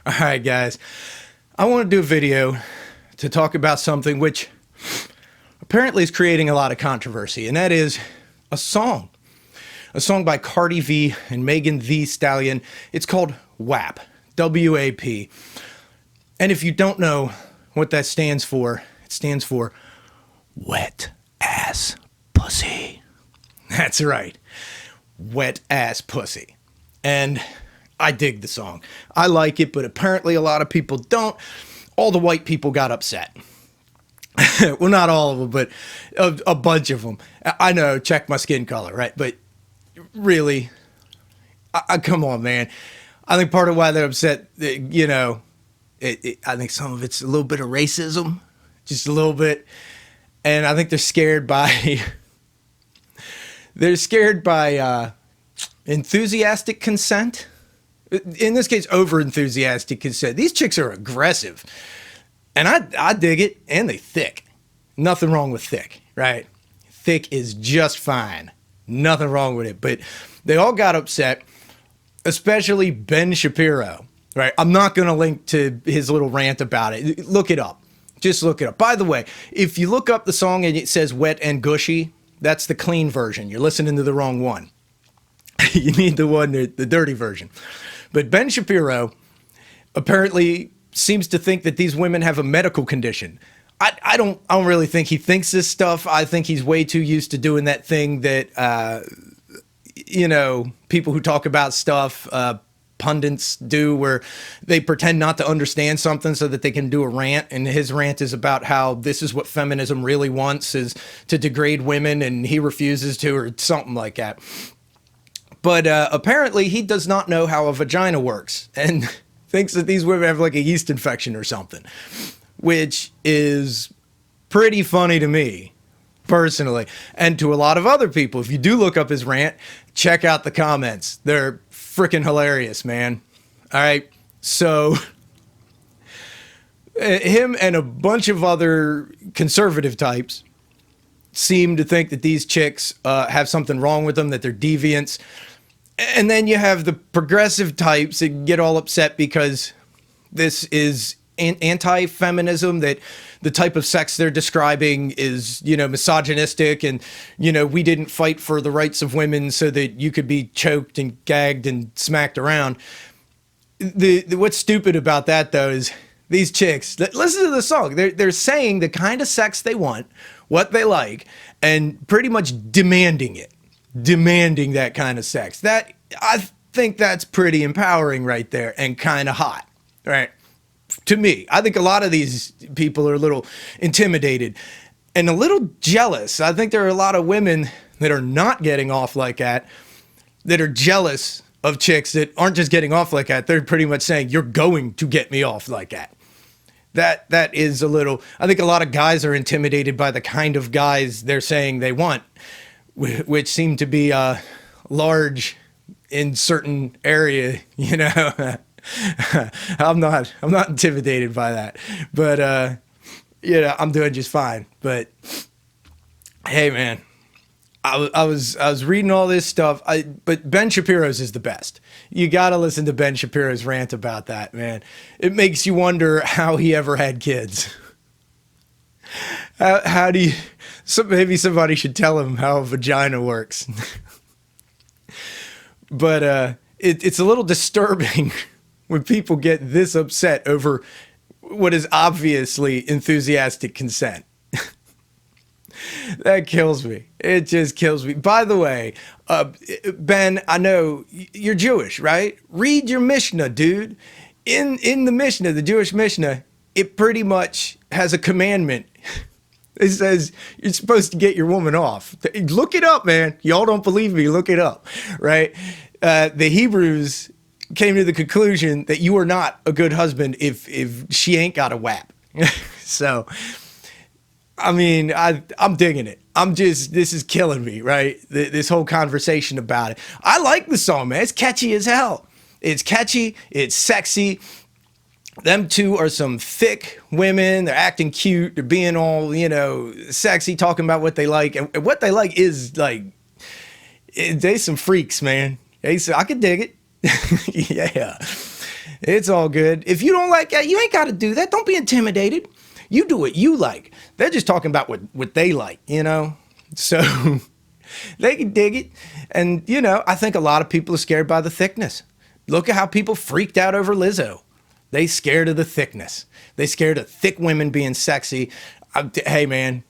All right, guys. I want to do a video to talk about something which apparently is creating a lot of controversy, and that is a song. A song by Cardi V and Megan Thee Stallion. It's called WAP. W-A-P. And if you don't know what that stands for, it stands for wet ass pussy. That's right. Wet ass pussy. And I dig the song. I like it, but apparently a lot of people don't. All the white people got upset. Well, not all of them, but a bunch of them. I know, check my skin color, right? But really, come on, man. I think part of why they're upset, you know, I think some of it's a little bit of racism, just a little bit. And I think they're scared by, enthusiastic consent. In this case, over enthusiastic consent. These chicks are aggressive. And I dig it, and they thick. Nothing wrong with thick, right? Thick is just fine. Nothing wrong with it. But they all got upset, especially Ben Shapiro, right? I'm not going to link to his little rant about it. Look it up. Just look it up. By the way, if you look up the song and it says wet and gushy, that's the clean version. You're listening to the wrong one. You need the dirty version. But Ben Shapiro apparently seems to think that these women have a medical condition. I don't really think he thinks this stuff. I think he's way too used to doing that thing that, you know, people who talk about stuff, pundits do, where they pretend not to understand something so that they can do a rant. And his rant is about how this is what feminism really wants, is to degrade women, and he refuses to, or something like that. But apparently he does not know how a vagina works and thinks that these women have like a yeast infection or something, which is pretty funny to me personally, and to a lot of other people. If you do look up his rant, check out the comments. They're freaking hilarious, man. All right. So him and a bunch of other conservative types seem to think that these chicks have something wrong with them, that they're deviants. And then you have the progressive types that get all upset because this is anti-feminism, that the type of sex they're describing is, you know, misogynistic, and, you know, we didn't fight for the rights of women so that you could be choked and gagged and smacked around. What's stupid about that, though, is these chicks, listen to the song. They're saying the kind of sex they want, what they like, and pretty much demanding that kind of sex. That, I think that's pretty empowering right there, and kind of hot, right? To me, I think a lot of these people are a little intimidated and a little jealous. I think there are a lot of women that are not getting off like that are jealous of chicks that aren't just getting off like that. They're pretty much saying, you're going to get me off like that. That is a little, I think a lot of guys are intimidated by the kind of guys they're saying they want, which seem to be large in certain area, you know. I'm not intimidated by that, but you know, I'm doing just fine. But hey, man, I was reading all this stuff. But Ben Shapiro's is the best. You got to listen to Ben Shapiro's rant about that, man. It makes you wonder how he ever had kids. How do you? Maybe somebody should tell him how a vagina works. But it's a little disturbing when people get this upset over what is obviously enthusiastic consent. That kills me. It just kills me. By the way, Ben, I know you're Jewish, right? Read your Mishnah, dude. In the Mishnah, the Jewish Mishnah, it pretty much has a commandment. It says you're supposed to get your woman off. Look it up, man. Y'all don't believe me. Look it up, right? The Hebrews came to the conclusion that you are not a good husband if she ain't got a WAP. So, I mean, I'm digging it. This is killing me, right? This whole conversation about it. I like the song, man. It's catchy as hell. It's catchy. It's sexy. Them two are some thick women. They're acting cute. They're being all, you know, sexy, talking about what they like. And what they like is like, they some freaks, man. I could dig it. Yeah. It's all good. If you don't like that, you ain't got to do that. Don't be intimidated. You do what you like. They're just talking about what they like, you know? So they can dig it. And, you know, I think a lot of people are scared by the thickness. Look at how people freaked out over Lizzo. They scared of the thickness. They scared of thick women being sexy. Hey, man,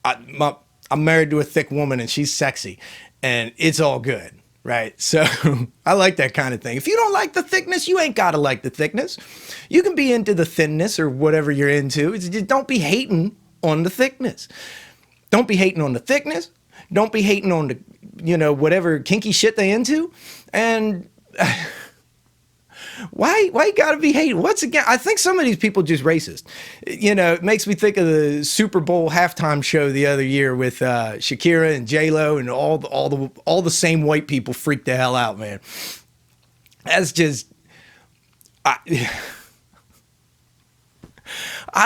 I'm married to a thick woman and she's sexy. And it's all good. Right. So I like that kind of thing. If you don't like the thickness, you ain't got to like the thickness. You can be into the thinness or whatever you're into. It's just don't be hating on the thickness. Don't be hating on the thickness. Don't be hating on the, you know, whatever kinky shit they into. And why you gotta be hating? Once again, I think some of these people just racist. You know, it makes me think of the Super Bowl halftime show the other year with Shakira and J-Lo and all the same white people freaked the hell out, man. That's just, I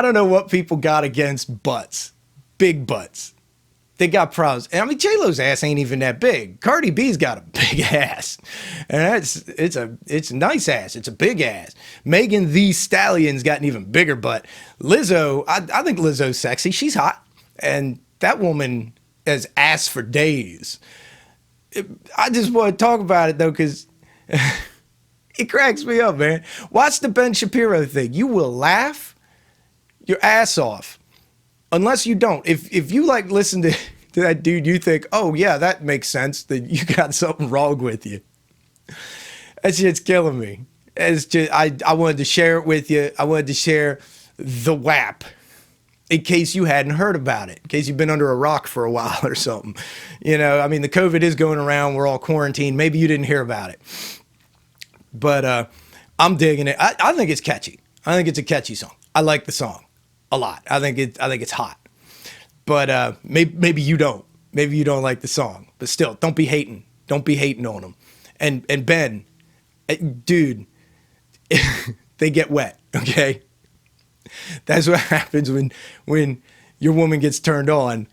don't know what people got against butts, big butts. They got problems. And I mean, J-Lo's ass ain't even that big. Cardi B's got a big ass. And it's a nice ass. It's a big ass. Megan Thee Stallion's got an even bigger butt. Lizzo, I think Lizzo's sexy. She's hot. And that woman has ass for days. I just want to talk about it, though, because it cracks me up, man. Watch the Ben Shapiro thing. You will laugh your ass off. Unless you don't. If you like listen to that dude, you think, oh yeah, that makes sense, that you got something wrong with you. That shit's killing me. It's just I wanted to share it with you. I wanted to share the WAP in case you hadn't heard about it, in case you've been under a rock for a while or something. You know, I mean, the COVID is going around. We're all quarantined. Maybe you didn't hear about it. But I'm digging it. I think it's catchy. I think it's a catchy song. I like the song a lot. I think it's hot. But maybe you don't. Maybe you don't like the song. But still, don't be hating. Don't be hating on them. And Ben, dude, they get wet, okay? That's what happens when your woman gets turned on.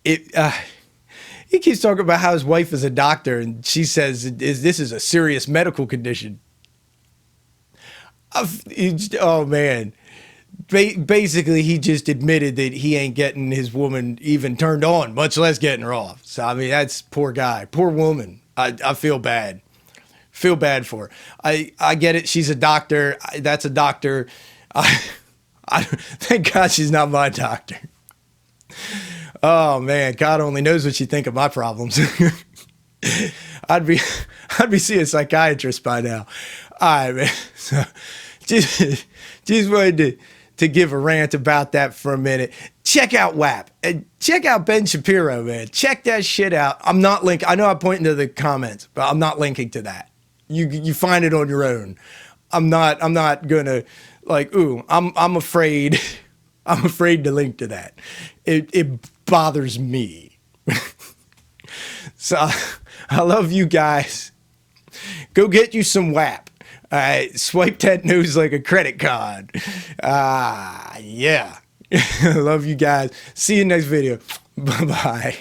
He keeps talking about how his wife is a doctor, and she says this is a serious medical condition. Oh, man. Basically, he just admitted that he ain't getting his woman even turned on, much less getting her off. So, I mean, that's poor guy, poor woman. I feel bad. Feel bad for her. I get it. She's a doctor. That's a doctor. Thank God she's not my doctor. Oh, man. God only knows what you think of my problems. I'd be seeing a psychiatrist by now. All right, man. So, just wanted to give a rant about that for a minute. Check out WAP and check out Ben Shapiro, man. Check that shit out. I'm not linking. I know I'm pointing to the comments, but I'm not linking to that. You find it on your own. I'm not gonna like. Ooh, I'm afraid. I'm afraid to link to that. It bothers me. So I love you guys. Go get you some WAP. All right, swipe that nose like a credit card. Yeah. Love you guys. See you next video. Bye-bye.